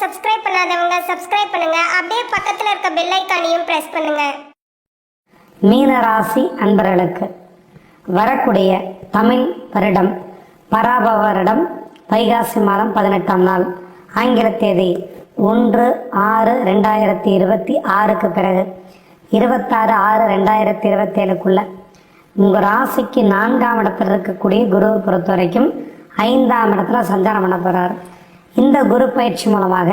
Subscribe பண்ணாதவங்க subscribe பண்ணுங்க. அப்படியே பக்கத்துல இருக்க பெல் ஐகானையும் பிரஸ் பண்ணுங்க. மீனராசி அன்பர்களுக்கு வரக்கூடிய தமிழ் வருடம் பராபவ வருடம் வைகாசி மாதம் 18ஆம் நாள் ஆங்கில தேதி 1/6/2026 பிறகு 26/6/2027க்குள்ள உங்கள் ராசிக்கு 4ஆம் இடத்தில் இருக்கக்கூடிய குருவை பொறுத்த வரைக்கும் 5ஆம் இடத்துல சஞ்சாரம் பண்ண போகிறார். இந்த குரு பயிற்சி மூலமாக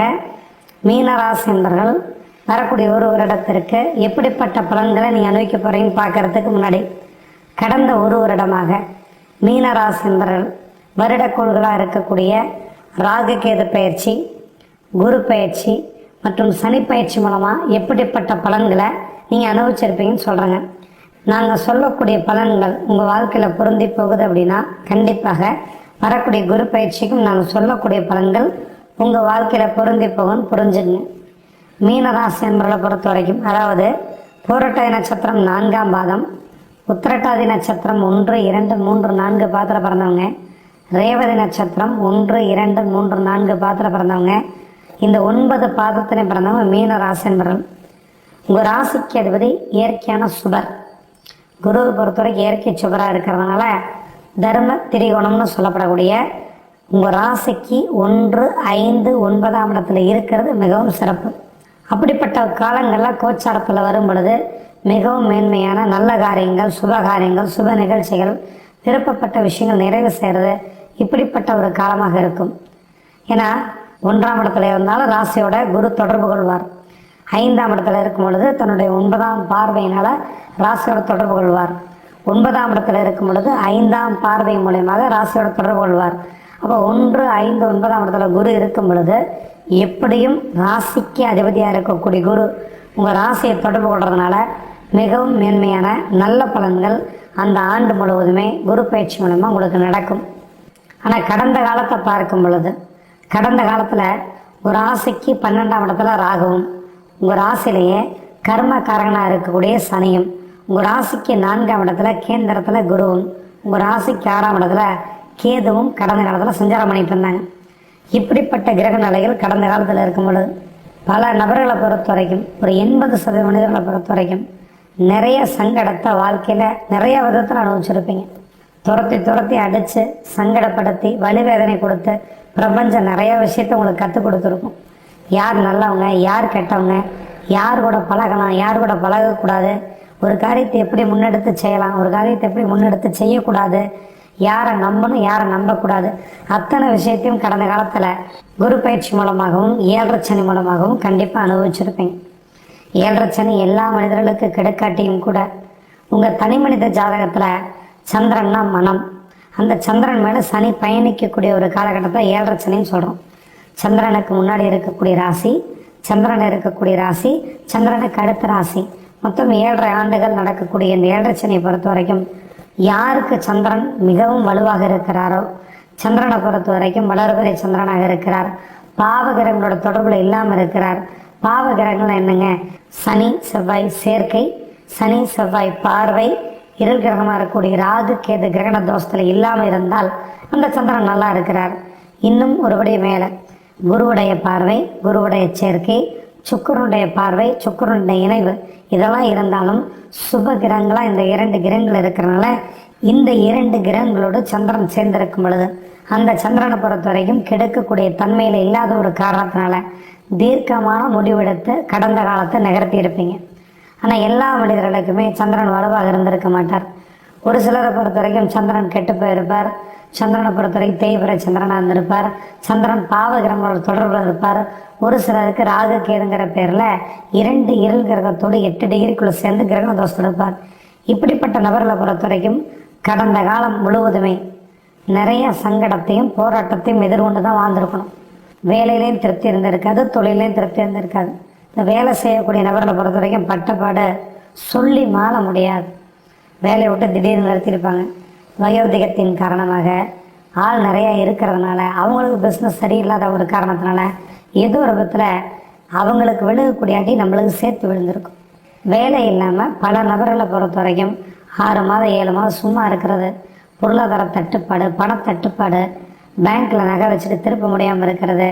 மீனராசி என்பர்கள் வரக்கூடிய ஒரு வருடத்திற்கு எப்படிப்பட்ட பலன்களை நீங்கள் அனுபவிக்க போகிறீங்கன்னு பார்க்கறதுக்கு முன்னாடி கடந்த ஒரு வருடமாக மீனராசி என்பர்கள் வருடக்கோள்களாக இருக்கக்கூடிய ராகு கேது பயிற்சி, குரு பயிற்சி மற்றும் சனி பயிற்சி மூலமாக எப்படிப்பட்ட பலன்களை நீங்கள் அனுபவிச்சிருப்பீங்கன்னு சொல்கிறேங்க. நாங்கள் சொல்லக்கூடிய பலன்கள் உங்கள் வாழ்க்கையில் பொருந்தி போகுது அப்படின்னா கண்டிப்பாக வரக்கூடிய குரு பயிற்சிக்கும் நாங்கள் சொல்லக்கூடிய பலன்கள் உங்கள் வாழ்க்கையில் பொருந்தி போகும்னு புரிஞ்சுங்க. மீனராசி என்பவர்களை பொறுத்த வரைக்கும், அதாவது பூரட்டாதி நட்சத்திரம் 4ஆம் பாதம், உத்திரட்டாதி நட்சத்திரம் 1, 2, 3, 4 பாதத்தில் பிறந்தவங்க, ரேவதி நட்சத்திரம் 1, 2, 3, 4 பாதத்தில் பிறந்தவங்க, இந்த 9 பாதத்திலையும் பிறந்தவங்க மீனராசி என்பவர்கள். உங்கள் ராசிக்கு அதிபதி இயற்கையான சுபர். குருவை பொறுத்தவரைக்கும் இயற்கை சுபராக இருக்கிறதுனால தர்ம திரிகோணம்னு சொல்லப்படக்கூடிய உங்கள் ராசிக்கு 1, 5, 9ஆம் இடத்துல இருக்கிறது மிகவும் சிறப்பு. அப்படிப்பட்ட காலங்களில் கோச்சாரத்தில் வரும் பொழுது மிகவும் மேன்மையான நல்ல காரியங்கள், சுப காரியங்கள், சுப நிகழ்ச்சிகள், விருப்பப்பட்ட விஷயங்கள் நிறைவு செய்கிறது இப்படிப்பட்ட ஒரு காலமாக இருக்கும். ஏன்னா 1ஆம் இடத்துல இருந்தாலும் ராசியோட குரு தொடர்பு கொள்வார். 5ஆம் இடத்துல இருக்கும் பொழுது தன்னுடைய 9ஆம் பார்வையினால் ராசியோட தொடர்பு கொள்வார். 9ஆம் இடத்துல இருக்கும் பொழுது 5ஆம் பார்வை மூலயமாக ராசியோட தொடர்பு கொள்வார். அப்போ 1, 5, 9ஆம் இடத்துல குரு இருக்கும் பொழுது எப்படியும் ராசிக்கு அதிபதியாக இருக்கக்கூடிய குரு உங்கள் ராசியை தொடர்பு கொள்றதுனால மிகவும் மேன்மையான நல்ல பலன்கள் அந்த ஆண்டு முழுவதுமே குரு பயிற்சி மூலமாக உங்களுக்கு நடக்கும். ஆனால் கடந்த காலத்தை பார்க்கும் பொழுது கடந்த காலத்தில் ஒரு ராசிக்கு 12ஆம் இடத்துல ராகுவும், உங்கள் ராசியிலேயே கர்மகாரகனாக இருக்கக்கூடிய சனியும், உங்கள் ராசிக்கு 4ஆம் இடத்துல கேந்திரத்தில் குருவும், உங்கள் ராசிக்கு 6ஆம் இடத்துல கேதுவும் கடந்த காலத்தில் சஞ்சாரம் பண்ணிட்டு இருந்தாங்க. இப்படிப்பட்ட கிரக நிலைகள் கடந்த காலத்தில் இருக்கும் பொழுது பல நபர்களை பொறுத்த வரைக்கும் ஒரு 80% மனிதர்களை பொறுத்த வரைக்கும் நிறைய சங்கடத்தை வாழ்க்கையில் நிறைய விதத்தில் அனுபவிச்சிருப்பீங்க. துரத்தி அடித்து சங்கடப்படுத்தி வலிவேதனை கொடுத்து பிரபஞ்சம் நிறைய விஷயத்த உங்களுக்கு கற்றுக் கொடுத்துருக்கும். யார் நல்லவங்க, யார் கெட்டவங்க, யார் கூட பழகலாம், யார் கூட பழகக்கூடாது, ஒரு காரியத்தை எப்படி முன்னெடுத்து செய்யலாம், ஒரு காரியத்தை எப்படி முன்னெடுத்து செய்யக்கூடாது, யாரை நம்பணும், யாரை நம்பக்கூடாது, அத்தனை விஷயத்தையும் கடந்த காலத்தில் குரு பயிற்சி மூலமாகவும் 7 சனி மூலமாகவும் கண்டிப்பாக அனுபவிச்சிருப்பீங்க. 7 சனி எல்லா மனிதர்களுக்கு கிடைக்காட்டியும் கூட உங்கள் தனி மனித ஜாதகத்தில் சந்திரன்னா மனம், அந்த சந்திரன் மேலே சனி பயணிக்கக்கூடிய ஒரு காலகட்டத்தை 7 சனின்னு சொல்கிறோம். சந்திரனுக்கு முன்னாடி இருக்கக்கூடிய ராசி, சந்திரன் இருக்கக்கூடிய ராசி, சந்திரனுக்கு அடுத்த ராசி, மொத்தம் 7.5 ஆண்டுகள் நடக்கக்கூடிய இந்த 7 சனியை பொறுத்த வரைக்கும் யாருக்கு சந்திரன் மிகவும் வலுவாக இருக்கிறாரோ, சந்திரனை பொறுத்த வரைக்கும் வளர்பிறை சந்திரனாக இருக்கிறார், பாவகிரகங்களோட தொடர்பில் இல்லாமல் இருக்கிறார். பாவகிரகங்கள் என்னங்க? சனி செவ்வாய் சேர்க்கை, சனி செவ்வாய் பார்வை, இருள் கிரகமாக இருக்கக்கூடிய ராகு கேது கிரகண தோஷத்தில் இல்லாமல் இருந்தால் அந்த சந்திரன் நல்லா இருக்கிறார். இன்னும் ஒருபடி மேலே குருவுடைய பார்வை, குருவுடைய சேர்க்கை, சுக்கிரனுடைய பார்வை, சுக்கிரனுடைய இணைவு இதெல்லாம் இருந்தாலும் சுப கிரகங்களாக இந்த 2 கிரகங்கள் இருக்கிறனால இந்த 2 கிரகங்களோடு சந்திரன் சேர்ந்திருக்கும் பொழுது அந்த சந்திரனை பொறுத்த வரைக்கும் கெடுக்கக்கூடிய தன்மையில் இல்லாத ஒரு காரணத்தினால தீர்க்கமான முடிவெடுத்து கடந்த காலத்தை நகர்த்தி இருப்பீங்க. ஆனால் எல்லா மனிதர்களுக்குமே சந்திரன் வலுவாக இருந்திருக்க மாட்டார். ஒரு சிலரை பொறுத்த வரைக்கும் சந்திரன் கெட்டு போயிருப்பார், சந்திரனை பொறுத்த வரைக்கும் தேய்பிறை சந்திரனாக இருந்திருப்பார், சந்திரன் பாவகிரகங்களோட தொடர்பில் இருப்பார். ஒரு சிலருக்கு ராகு கேதுங்கிற பேரில் 2 இருள் கிரகத்தோடு 8 டிகிரிக்குள்ளே சேர்ந்து கிரகண தோஷம் இருப்பார். இப்படிப்பட்ட நபர்களை பொறுத்த வரைக்கும் கடந்த காலம் முழுவதுமே நிறைய சங்கடத்தையும் போராட்டத்தையும் எதிர்கொண்டு தான் வாழ்ந்துருக்கணும். வேலையிலையும் திருப்தி இருந்திருக்காது, தொழிலையும் திருப்தி இருந்திருக்காது. இந்த வேலை செய்யக்கூடிய நபர்களை பொறுத்த வரைக்கும் பட்டப்பாடு சொல்லி மாற முடியாது. வேலையை விட்டு திடீர்னு நிறுத்தியிருப்பாங்க. வயோதிகத்தின் காரணமாக ஆள் நிறையா இருக்கிறதுனால அவங்களுக்கு பிஸ்னஸ் சரியில்லாத ஒரு காரணத்தினால ஏதோ ஒரு விதத்தில் அவங்களுக்கு விழுகக்கூடிய அடி நம்மளுக்கு சேர்த்து விழுந்திருக்கும். வேலை இல்லாமல் பல நபர்களை பொறுத்த வரைக்கும் 6 மாதம் 7 மாதம் சும்மா இருக்கிறது, பொருளாதார தட்டுப்பாடு, பணத்தட்டுப்பாடு, பேங்க்கில் நகை வச்சுட்டு திருப்ப முடியாமல் இருக்கிறது,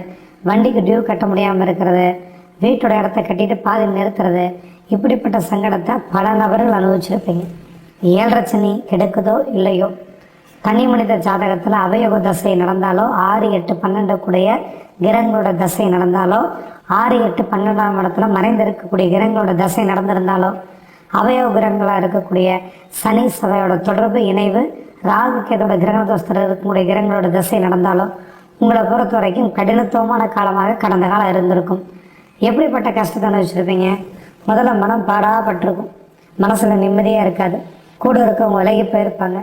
வண்டிக்கு டியூ கட்ட முடியாமல் இருக்கிறது, வீட்டோட இடத்த கட்டிட்டு பாதி நிறுத்துறது, இப்படிப்பட்ட சங்கடத்தை பல நபர்கள் அனுபவிச்சிருப்பீங்க. 7.5 சனி கெடுக்குதோ இல்லையோ, தனி மனித ஜாதகத்தில் அவயோக தசை நடந்தாலோ, 6, 8, 12 கூடிய கிரகங்களோட தசை நடந்தாலோ, 6, 8, 12ஆம் இடத்துல மறைந்திருக்கக்கூடிய கிரகங்களோட தசை நடந்திருந்தாலோ, அவயோக கிரகங்களாக இருக்கக்கூடிய சனி சபையோட தொடர்பு இணைவு, ராகு கேதோட கிரக தோஷத்தில் இருக்கக்கூடிய கிரகங்களோட தசை நடந்தாலோ, உங்களை பொறுத்த வரைக்கும் கடினத்துவமான காலமாக கடந்த காலம் இருந்திருக்கும். எப்படிப்பட்ட கஷ்டத்தை அனுபவிச்சிருப்பீங்க? முதல்ல மனம் பாடாப்பட்டிருக்கும், மனசில் நிம்மதியாக இருக்காது, கூட இருக்கவங்க விலகி போயிருப்பாங்க,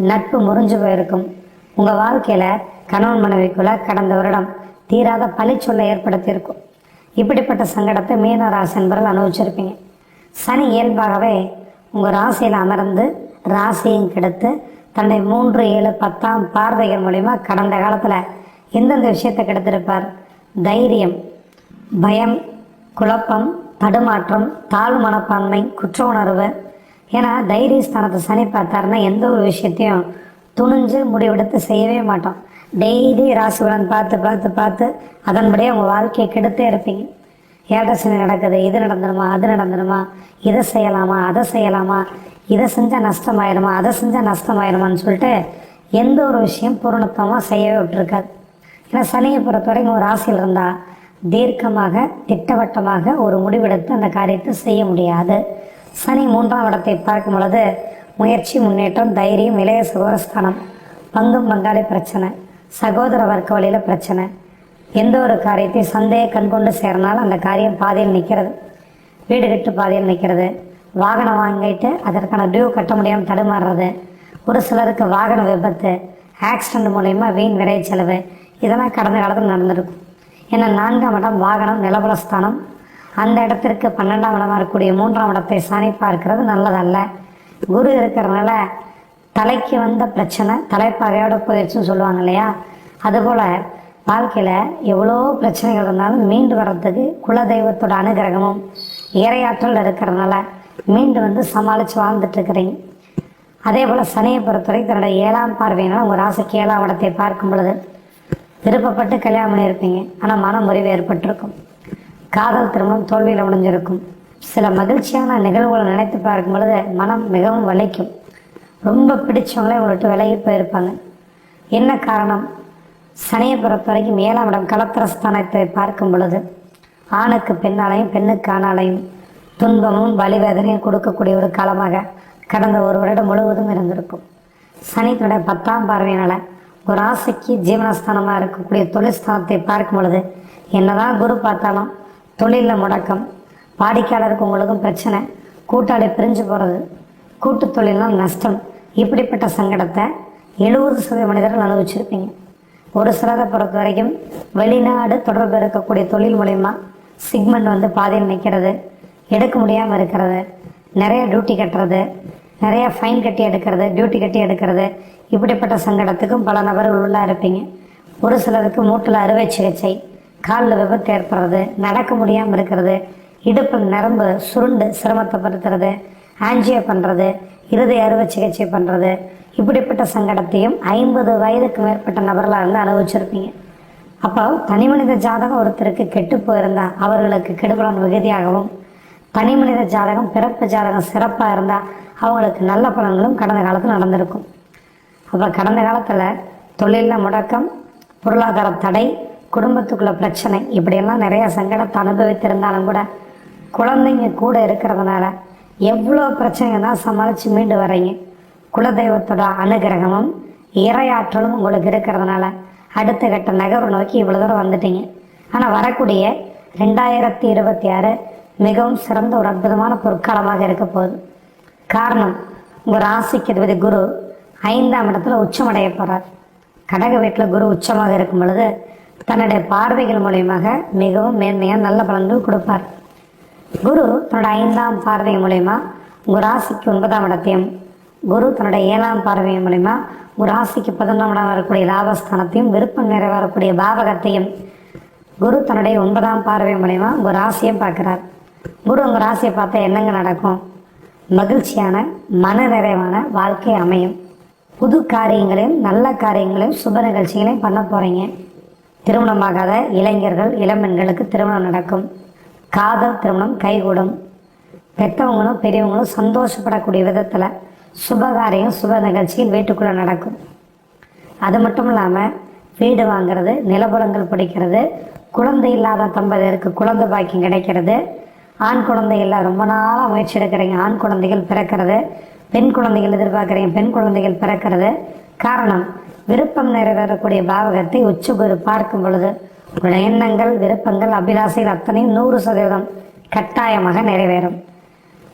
நட்பு முறிஞ்சு போயிருக்கும். உங்கள் வாழ்க்கையில் கணவன் மனைவிக்குள்ள கடந்த வருடம் தீராத பழிச்சொல்ல ஏற்படுத்தியிருக்கும். இப்படிப்பட்ட சங்கடத்தை மீன ராசி என்பவர்கள் அனுபவிச்சிருப்பீங்க. சனி இயல்பாகவே உங்கள் ராசியில் அமர்ந்து ராசியும் கெடுத்து தன்னை 3, 7, 10ஆம் பார்வைகள் மூலிமா கடந்த காலத்தில் எந்தெந்த விஷயத்தை கெடுத்திருப்பார்? தைரியம், பயம், குழப்பம், தடுமாற்றம், தாழ்வு மனப்பான்மை, குற்ற உணர்வு. ஏன்னா தைரிய ஸ்தானத்தை சனி பார்த்தாருன்னா எந்த ஒரு விஷயத்தையும் துணிஞ்சு முடிவெடுத்து செய்யவே மாட்டோம். டெய்லி ராசி பலன் பார்த்து பார்த்து பார்த்து அதன்படியே உங்கள் வாழ்க்கையை கெடுத்தே இருப்பீங்க. 7.5 சனி நடக்குது, இது நடந்துருமா, அது நடந்துருமா, இதை செய்யலாமா, அதை செய்யலாமா, இதை செஞ்சால் நஷ்டமாயிருமா, அதை செஞ்சால் நஷ்டமாயிருமான்னு சொல்லிட்டு எந்த ஒரு விஷயம் பூரணத்தமாக செய்யவே விட்டுருக்காது. ஏன்னா சனியை பொறுத்த வரைக்கும் ஒரு ராசியில் இருந்தால் தீர்க்கமாக திட்டவட்டமாக ஒரு முடிவெடுத்து அந்த காரியத்தை செய்ய முடியாது. சனி 3ஆம் இடத்தை பார்க்கும் பொழுது முயற்சி, முன்னேற்றம், தைரியம், இளைய சகோதரஸ்தானம், பங்கும் பங்காளி பிரச்சனை, சகோதர வர்க்க வழியில் பிரச்சனை, எந்த ஒரு காரியத்தையும் சந்தேக கண்கொண்டு சேரனால அந்த காரியம் பாதையில் நிற்கிறது, வீடு கட்டு பாதையில் நிற்கிறது, வாகனம் வாங்கிட்டு அதற்கான டியூ கட்ட முடியாமல் தடுமாறுறது, ஒரு சிலருக்கு வாகன விபத்து, ஆக்சிடெண்ட் மூலயமா வீண் விரை செலவு, இதெல்லாம் கடந்த காலத்தில் நடந்திருக்கும். ஏன்னா 4ஆம் இடம் வாகனம், நிலபலஸ்தானம், அந்த இடத்திற்கு 12ஆம் இடமாக இருக்கக்கூடிய 3ஆம் இடத்தை சனி பார்க்கிறது நல்லதல்ல. குரு இருக்கிறதுனால தலைக்கு வந்த பிரச்சனை தலைப்பாகையோட போயிடுச்சுன்னு சொல்லுவாங்க இல்லையா, அதுபோல் வாழ்க்கையில் எவ்வளோ பிரச்சனைகள் இருந்தாலும் மீண்டு வர்றதுக்கு குலதெய்வத்தோட அனுகிரகமும் இறையாற்றல் இருக்கிறதுனால மீண்டு வந்து சமாளித்து வாழ்ந்துட்டுருக்கிறீங்க. அதே போல் சனியை பொறுத்தவரை தன்னோட 7ஆம் பார்வையினால் உங்கள் ராசிக்கு 7ஆம் இடத்தை பார்க்கும் பொழுது விருப்பப்பட்டு கல்யாணம் பண்ணியிருப்பீங்க, ஆனால் மன முறிவு ஏற்பட்டிருக்கும், காதல் திருமணம் தோல்வியில் முடிஞ்சிருக்கும். சில மகிழ்ச்சியான நிகழ்வுகளை நினைத்து பார்க்கும் பொழுது மனம் மிகவும் வலிக்கும். ரொம்ப பிடிச்சவங்களே உங்கள்கிட்ட விலகி போயிருப்பாங்க. என்ன காரணம்? சனியை பொறுத்த வரைக்கும் 7ஆம் இடம் கலத்திரஸ்தானத்தை பார்க்கும் பொழுது ஆணுக்கு பெண்ணாலையும் பெண்ணுக்கு ஆணாலையும் துன்பமும் வலிவேதனையும் கொடுக்கக்கூடிய ஒரு காலமாக கடந்த ஒரு வருடம் முழுவதும் இருந்திருக்கும். சனி தன்னுடைய 10ஆம் பார்வையினால் ஒரு ராசிக்கு ஜீவனஸ்தானமாக இருக்கக்கூடிய தொழில் ஸ்தானத்தை பார்க்கும் பொழுது என்னதான் குரு பார்த்தாலும் தொழிலில் முடக்கம், வாடிக்கையாளருக்கு உங்களுக்கும் பிரச்சனை, கூட்டாளி பிரிஞ்சு போகிறது, கூட்டு தொழிலாம் நஷ்டம், இப்படிப்பட்ட சங்கடத்தை 70% மனிதர்கள் அனுபவிச்சிருப்பீங்க. ஒரு சிலரை பொறுத்த வரைக்கும் வெளிநாடு தொடர்பு இருக்கக்கூடிய தொழில் மூலயமா சிக்மெண்ட் வந்து பாதையில் நிற்கிறது, எடுக்க முடியாமல் இருக்கிறது, நிறைய டியூட்டி கட்டுறது, நிறைய ஃபைன் கட்டி எடுக்கிறது, டியூட்டி கட்டி எடுக்கிறது, இப்படிப்பட்ட சங்கடத்துக்கும் பல நபர்கள் உள்ளாக இருப்பீங்க. ஒரு சிலருக்கு மூட்டில் அறுவை சிகிச்சை, காலில் விபத்து ஏற்படுறது, நடக்க முடியாமல் இருக்கிறது, இடுப்பில் நரம்பு சுருண்டு சிரமத்தைப்படுத்துறது, ஆன்ஜியோ பண்ணுறது, இருதய அறுவை சிகிச்சை பண்ணுறது, இப்படிப்பட்ட சங்கடத்தையும் 50 வயதுக்கு மேற்பட்ட நபர்களாக இருந்து அனுபவிச்சிருப்பீங்க. அப்போ தனி மனித ஜாதகம் ஒருத்தருக்கு கெட்டு போயிருந்தால் அவர்களுக்கு கெடுபலன் விகுதியாகவும், தனி மனித ஜாதகம் பிறப்பு ஜாதகம் சிறப்பாக இருந்தால் அவங்களுக்கு நல்ல பலன்களும் கடந்த காலத்தில் நடந்திருக்கும். அப்போ கடந்த காலத்தில் தொழிலில் முடக்கம், பொருளாதார தடை, குடும்பத்துக்குள்ள பிரச்சனை, இப்படியெல்லாம் நிறையா சங்கடத்தை அனுபவித்திருந்தாலும் கூட குழந்தைங்க கூட இருக்கிறதுனால எவ்வளோ பிரச்சனைகள் தான் சமாளித்து மீண்டு வர்றீங்க. குலதெய்வத்தோட அனுகிரகமும் இறையாற்றலும் உங்களுக்கு இருக்கிறதுனால அடுத்த கட்ட நகர்வு நோக்கி இவ்வளோ தூரம் வந்துட்டீங்க. ஆனால் வரக்கூடிய 2026 மிகவும் சிறந்த ஒரு அற்புதமான பொற்காலமாக இருக்க போகுது. காரணம், உங்கள் ராசிக்கு அதிபதி குரு 5ஆம் இடத்துல உச்சமடைய போகிறார். கடக வீட்டில் குரு உச்சமாக இருக்கும் பொழுது தன்னுடைய பார்வைகள் மூலியமாக மிகவும் மேன்மையாக நல்ல பலன்கள் கொடுப்பார். குரு தன்னோட 5ஆம் பார்வை மூலயமா உங்கள் ராசிக்கு 9ஆம் இடத்தையும், குரு தன்னுடைய 7ஆம் பார்வை மூலயமா உங்கள் ராசிக்கு 11ஆம் இடம் வரக்கூடிய லாபஸ்தானத்தையும், விருப்பம் நிறைவேறக்கூடிய பாவகத்தையும், குரு தன்னுடைய 9ஆம் பார்வை மூலயமா உங்கள் ராசியை பார்க்குறார். குரு உங்கள் ராசியை பார்த்தா என்னங்க நடக்கும்? மகிழ்ச்சியான மன நிறைவான வாழ்க்கை அமையும். புது காரியங்களையும் நல்ல காரியங்களையும் சுப நிகழ்ச்சிகளையும் பண்ண போகிறீங்க. திருமணமாகாத இளைஞர்கள் இளம்பெண்களுக்கு திருமணம் நடக்கும். காதல் திருமணம் கைகூடும். பெற்றவங்களும் பெரியவங்களும் சந்தோஷப்படக்கூடிய விதத்தில் சுபகாரியம் சுப நிகழ்ச்சியில் வீட்டுக்குள்ளே நடக்கும். அது மட்டும் இல்லாமல் வீடு வாங்கிறது, நிலபுலங்கள் பிடிக்கிறது, குழந்தை இல்லாத தம்பதியருக்கு குழந்தை பாக்கியம் கிடைக்கிறது, ஆண் குழந்தை இல்லை ரொம்ப நாளாக முயற்சி எடுக்கிறீங்க ஆண் குழந்தைகள் பிறக்கிறது, பெண் குழந்தைகள் எதிர்பார்க்குறீங்க பெண் குழந்தைகள் பிறக்கிறது. காரணம், விருப்பம் நிறைவேறக்கூடிய பாவகத்தை உச்ச குரு பார்க்கும் பொழுது உங்களுடைய எண்ணங்கள், விருப்பங்கள், அபிலாசைகள் அத்தனையும் 100% கட்டாயமாக நிறைவேறும்.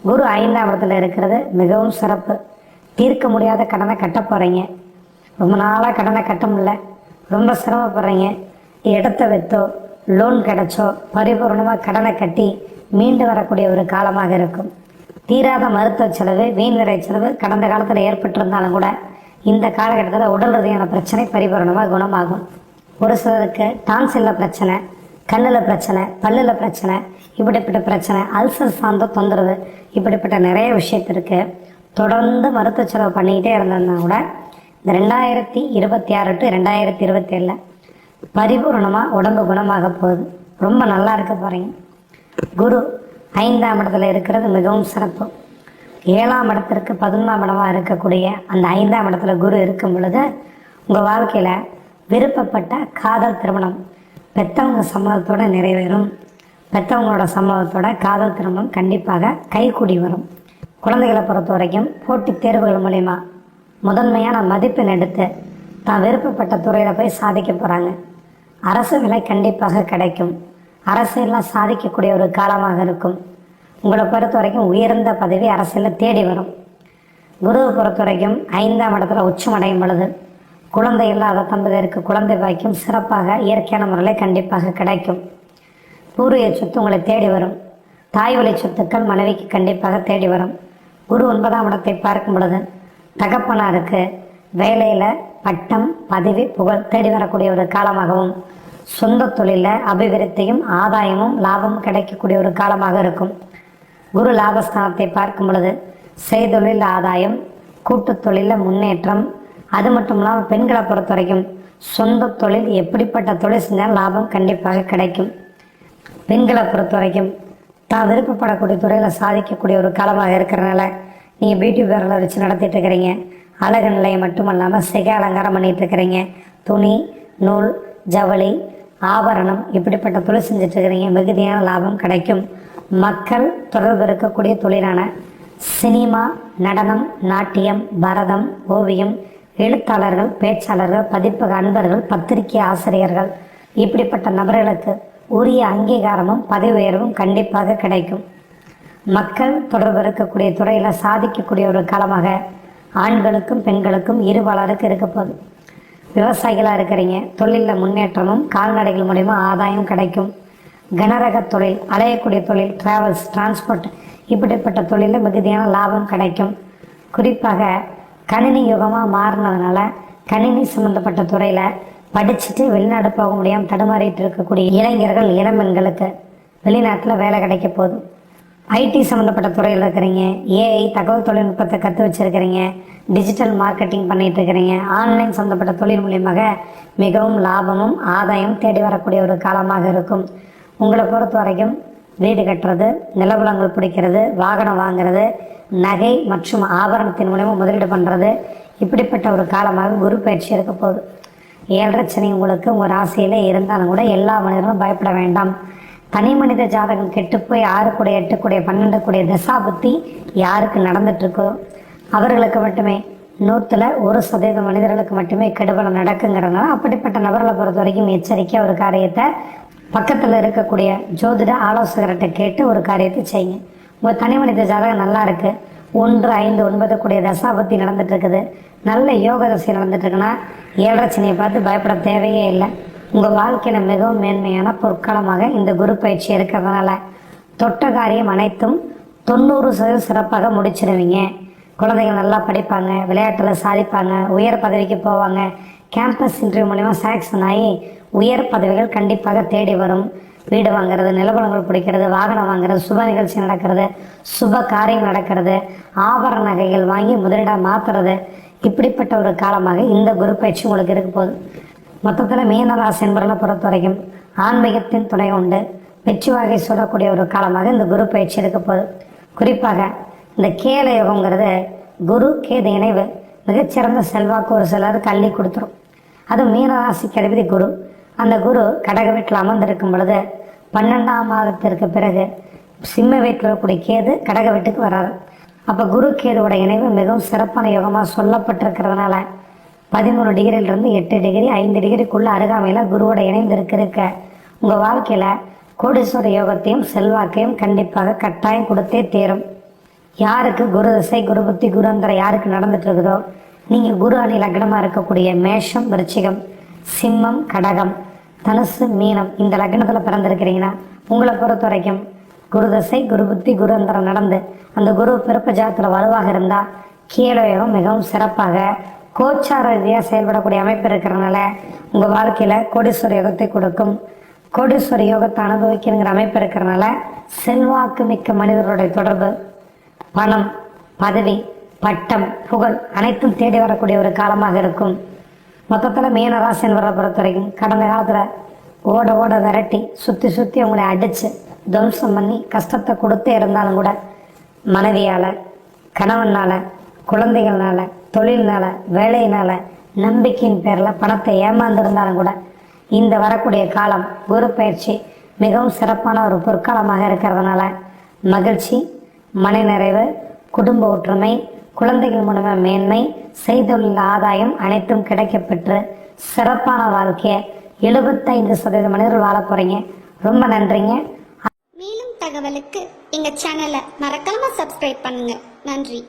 குரு 5ஆம் இடத்துல இருக்கிறது மிகவும் சிறப்பு. தீர்க்க முடியாத கடனை கட்ட போகிறீங்க. ரொம்ப நாளாக கடனை கட்ட முடியல, ரொம்ப சிரமப்படுறீங்க. இடத்த விற்றோ லோன் கிடைச்சோ பரிபூர்ணமாக கடனை கட்டி மீண்டு வரக்கூடிய ஒரு காலமாக இருக்கும். தீராத மருத்துவ செலவு, வீண் விரை செலவு கடந்த காலத்தில் ஏற்பட்டிருந்தாலும் கூட இந்த காலகட்டத்தில் உடல் ரீதியான பிரச்சனை பரிபூர்ணமாக குணமாகும். ஒரு சிலருக்கு டான்சில்ல பிரச்சனை, கண்ணில் பிரச்சனை, பல்லில் பிரச்சனை, இப்படிப்பட்ட பிரச்சனை, அல்சர் சார்ந்த தொந்தரவு, இப்படிப்பட்ட நிறைய விஷயத்திற்கு தொடர்ந்து மருத்துவ செலவு பண்ணிக்கிட்டே இருந்ததுனா கூட இந்த 2026 to 2027 பரிபூர்ணமாக உடம்பு குணமாக போகுது. ரொம்ப நல்லா இருக்க போகிறீங்க. குரு 5ஆம் இடத்துல இருக்கிறது மிகவும் சிறப்பு. 7ஆம் இடத்திற்கு 11ஆம் இடமாக இருக்கக்கூடிய அந்த 5ஆம் இடத்துல குரு இருக்கும் பொழுது உங்கள் வாழ்க்கையில் விருப்பப்பட்ட காதல் திருமணம் பெற்றவங்க சம்மதத்தோடு நிறைவேறும். பெற்றவங்களோட சம்மதத்தோட காதல் திருமணம் கண்டிப்பாக கைகூடி வரும். குழந்தைகளை பொறுத்த வரைக்கும் போட்டித் தேர்வுகள் மூலிமா முதன்மையான மதிப்பெண் எடுத்து தான் விருப்பப்பட்ட துறையில் போய் சாதிக்க போகிறாங்க. அரசு வேலை கண்டிப்பாக கிடைக்கும். அரசியலில் சாதிக்கக்கூடிய ஒரு காலமாக இருக்கும். உங்களை பொறுத்த வரைக்கும் உயர்ந்த பதவி அரசியலில் தேடி வரும். குருவை பொறுத்த வரைக்கும் 5ஆம் இடத்துல உச்சமடையும் பொழுது குழந்தை இல்லாத தம்பதியருக்கு குழந்தை பாக்கியம் சிறப்பாக இயற்கையான முறையில் கண்டிப்பாக கிடைக்கும். பூர்வீக சொத்து உங்களை தேடி வரும். தாய் வழி சொத்துக்கள் மனைவிக்கு கண்டிப்பாக தேடி வரும். குரு 9ஆம் இடத்தை பார்க்கும் பொழுது தகப்பனாருக்கு வேலையில் பட்டம், பதவி, புகழ் தேடி வரக்கூடிய ஒரு காலமாகவும் சொந்த தொழிலில் அபிவிருத்தியும் ஆதாயமும் லாபமும் கிடைக்கக்கூடிய ஒரு காலமாக இருக்கும். குரு லாபஸ்தானத்தை பார்க்கும் பொழுது செய்தொழில் ஆதாயம், கூட்டு தொழிலில் முன்னேற்றம், அது மட்டும் இல்லாமல் பெண்களை பொறுத்த வரைக்கும் சொந்த தொழில் எப்படிப்பட்ட தொழில் செஞ்சால் லாபம் கண்டிப்பாக கிடைக்கும். பெண்களை பொறுத்த வரைக்கும் தான் விருப்பப்படக்கூடிய துறையில் சாதிக்கக்கூடிய ஒரு காலமாக இருக்கிறனால நீங்கள் பியூட்டி பார்லர் வச்சு நடத்திட்டு இருக்கிறீங்க. அழகு நிலையை மட்டுமல்லாமல் சிகை அலங்காரம் பண்ணிகிட்டு இருக்கிறீங்க. துணி, நூல், ஜவுளி, ஆபரணம் இப்படிப்பட்ட தொழில் செஞ்சிட்ருக்கிறீங்க. மிகுதியான லாபம் கிடைக்கும். மக்கள் தொடர்பு இருக்கக்கூடிய தொழிலான சினிமா, நடனம், நாட்டியம், பரதம், ஓவியம், எழுத்தாளர்கள், பேச்சாளர்கள், பதிப்பக அன்பர்கள், பத்திரிகை ஆசிரியர்கள் இப்படிப்பட்ட நபர்களுக்கு உரிய அங்கீகாரமும் பதவி உயர்வும் கண்டிப்பாக கிடைக்கும். மக்கள் தொடர்பு இருக்கக்கூடிய துறையில் சாதிக்கக்கூடிய ஒரு காலமாக ஆண்களுக்கும் பெண்களுக்கும் இருபாலருக்கு இருக்க போகுது. விவசாயிகளாக இருக்கிறீங்க. தொழிலில் முன்னேற்றமும் கால்நடைகள் மூலிமா ஆதாயம் கிடைக்கும். கனரக தொழில், அலையக்கூடிய தொழில், டிராவல்ஸ், டிரான்ஸ்போர்ட் இப்படிப்பட்ட தொழிலில் மிகுதியான லாபம் கிடைக்கும். குறிப்பாக கணினி யுகமாக மாறினதுனால கணினி சம்மந்தப்பட்ட துறையில் படிச்சுட்டு வெளிநாடு போக முடியாமல் தடுமாறிட்டு இருக்கக்கூடிய இளைஞர்கள், இளம்பெண்களுக்கு வெளிநாட்டில் வேலை கிடைக்க போகுது. ஐடி சம்மந்தப்பட்ட துறையில் இருக்கிறீங்க. ஏஐ தகவல் தொழில்நுட்பத்தை கற்று வச்சுருக்கிறீங்க. டிஜிட்டல் மார்க்கெட்டிங் பண்ணிகிட்டு இருக்கிறீங்க. ஆன்லைன் சம்மந்தப்பட்ட தொழில் மூலியமாக மிகவும் லாபமும் ஆதாயம் தேடி வரக்கூடிய ஒரு காலமாக இருக்கும். உங்களை பொறுத்த வரைக்கும் வீடு கட்டுறது, நிலபுலங்கள் பிடிக்கிறது, வாகனம் வாங்கிறது, நகை மற்றும் ஆபரணத்தின் மூலமாக முதலீடு பண்ணுறது இப்படிப்பட்ட ஒரு காலமாக குரு பயிற்சி இருக்க போகுது. 7.5 சனி உங்களுக்கு உங்கள் ராசியில் இருந்தாலும் கூட எல்லா மனிதர்களும் பயப்பட வேண்டாம். தனி மனித ஜாதகம் கெட்டுப்போய் 6 கூடிய 8 கூடிய 12 கூடிய தசாபுத்தி யாருக்கு நடந்துட்டுருக்கோ அவர்களுக்கு மட்டுமே 100% மனிதர்களுக்கு மட்டுமே கெடுபலம் நடக்குங்கிறதுனால அப்படிப்பட்ட நபர்களை பொறுத்த வரைக்கும் எச்சரிக்கையாக ஒரு காரியத்தை பக்கத்தில் இருக்கக்கூடிய ஜோதிட ஆலோசகர்கிட்ட கேட்டு ஒரு காரியத்தை செய்யுங்க. உங்கள் தனி மனித ஜாதகம் நல்லா இருக்குது, 1, 5, 9 கூடிய தசாபுத்தி நடந்துட்டு இருக்குது, நல்ல யோக தசை நடந்துட்டு இருக்குன்னா 7.5 சனியை பார்த்து பயப்பட தேவையே இல்லை. உங்கள் வாழ்க்கையில் மிகவும் மேன்மையான பொற்காலமாக இந்த குரு பயிற்சி இருக்கிறதுனால தொட்ட காரியம் அனைத்தும் 90% சிறப்பாக முடிச்சிடுவீங்க. குழந்தைகள் நல்லா படிப்பாங்க, விளையாட்டில் சாதிப்பாங்க, உயர் பதவிக்கு போவாங்க. கேம்பஸ் இன்டர்வியூ மூலிமா செலெக்ஷன் ஆகி உயர் பதவிகள் கண்டிப்பாக தேடி வரும். வீடு வாங்குறது, நிலபலங்கள் பிடிக்கிறது, வாகனம் வாங்குறது, சுப நிகழ்ச்சி நடக்கிறது, சுப காரியம் நடக்கிறது, ஆபரண நகைகள் வாங்கி முதலீடாக மாற்றுறது இப்படிப்பட்ட ஒரு காலமாக இந்த குரு பயிற்சி உங்களுக்கு இருக்க போகுது. மொத்தத்தில் மீனராசி என்பவர்களை பொறுத்த வரைக்கும் ஆன்மீகத்தின் துணை உண்டு, வெற்றி வாகை சொல்லக்கூடிய ஒரு காலமாக இந்த குரு பயிற்சி இருக்க போகுது. குறிப்பாக இந்த கேல யோகங்கிறது குரு கேது இணைவு மிகச்சிறந்த செல்வாக்கு ஒரு சிலருக்கு அள்ளி கொடுத்துரும். அதுவும் மீனராசிக்கு அதிபதி குரு. அந்த குரு கடக வீட்டில் அமர்ந்திருக்கும் பொழுது 12ஆம் மாதத்திற்கு பிறகு சிம்ம வீட்டில் இருக்கக்கூடிய கேது கடக வீட்டுக்கு வராது. அப்போ குரு கேதுவோட இணைவு மிகவும் சிறப்பான யோகமாக சொல்லப்பட்டிருக்கிறதுனால 13 டிகிரியிலிருந்து 8 டிகிரி 5 டிகிரிக்குள்ள அருகாமையில் குருவோட இணைந்து இருக்க உங்கள் வாழ்க்கையில் கோடீஸ்வர யோகத்தையும் செல்வாக்கையும் கண்டிப்பாக கட்டாயம் கொடுத்தே தேரும். யாருக்கு குரு திசை குரு புத்தி குரு அந்தரம் யாருக்கு நடந்துட்டு இருக்குதோ, நீங்கள் குரு அணி லக்னமாக இருக்கக்கூடிய மேஷம் விருச்சிகம் சிம்மம் கடகம் தனுசு மீனம் இந்த லக்னத்தில் பிறந்திருக்கிறீங்கன்னா உங்களை பொறுத்த வரைக்கும் குரு தசை குரு புத்தி குரு அந்தரம் நடந்து அந்த குரு பிறப்பு ஜாதத்தில் வலுவாக இருந்தால் கீழயோகம் மிகவும் சிறப்பாக கோச்சார ரீதியாக செயல்படக்கூடிய அமைப்பு இருக்கிறதுனால உங்கள் வாழ்க்கையில் கோடீஸ்வர யோகத்தை கொடுக்கும். கோடீஸ்வர யோகத்தை அனுபவிக்கணுங்கிற அமைப்பு இருக்கிறதுனால செல்வாக்கு மிக்க மனிதர்களுடைய தொடர்பு, பணம், பதவி, பட்டம், புகழ் அனைத்தும் தேடி வரக்கூடிய ஒரு காலமாக இருக்கும். மொத்தத்தில் மீனராசி என்பவரை பொறுத்த வரைக்கும் கடந்த காலத்தில் ஓட ஓட விரட்டி சுற்றி அவங்களை அடித்து துவம்சம் பண்ணி கஷ்டத்தை கொடுத்தே இருந்தாலும் கூட மனைவியால், கணவனால், குழந்தைகள்னால, தொழில்னால, வேலையினால், நம்பிக்கையின் பேரில் பணத்தை ஏமாந்திருந்தாலும் கூட இந்த வரக்கூடிய காலம் குரு பயிற்சி மிகவும் சிறப்பான ஒரு பொற்காலமாக இருக்கிறதுனால மகிழ்ச்சி, மனநிறைவு, குடும்ப ஒற்றுமை, குழந்தைகள் மூலமாக மேன்மை, செய்தொழில் ஆதாயம் அனைத்தும் கிடைக்கப்பெற்று சிறப்பான வாழ்க்கையை 75% மனிதர்கள் வாழ போகிறீங்க. ரொம்ப நன்றிங்க. மேலும் தகவலுக்கு எங்க சேனலை மறக்காம சப்ஸ்கிரைப் பண்ணுங்க. நன்றி.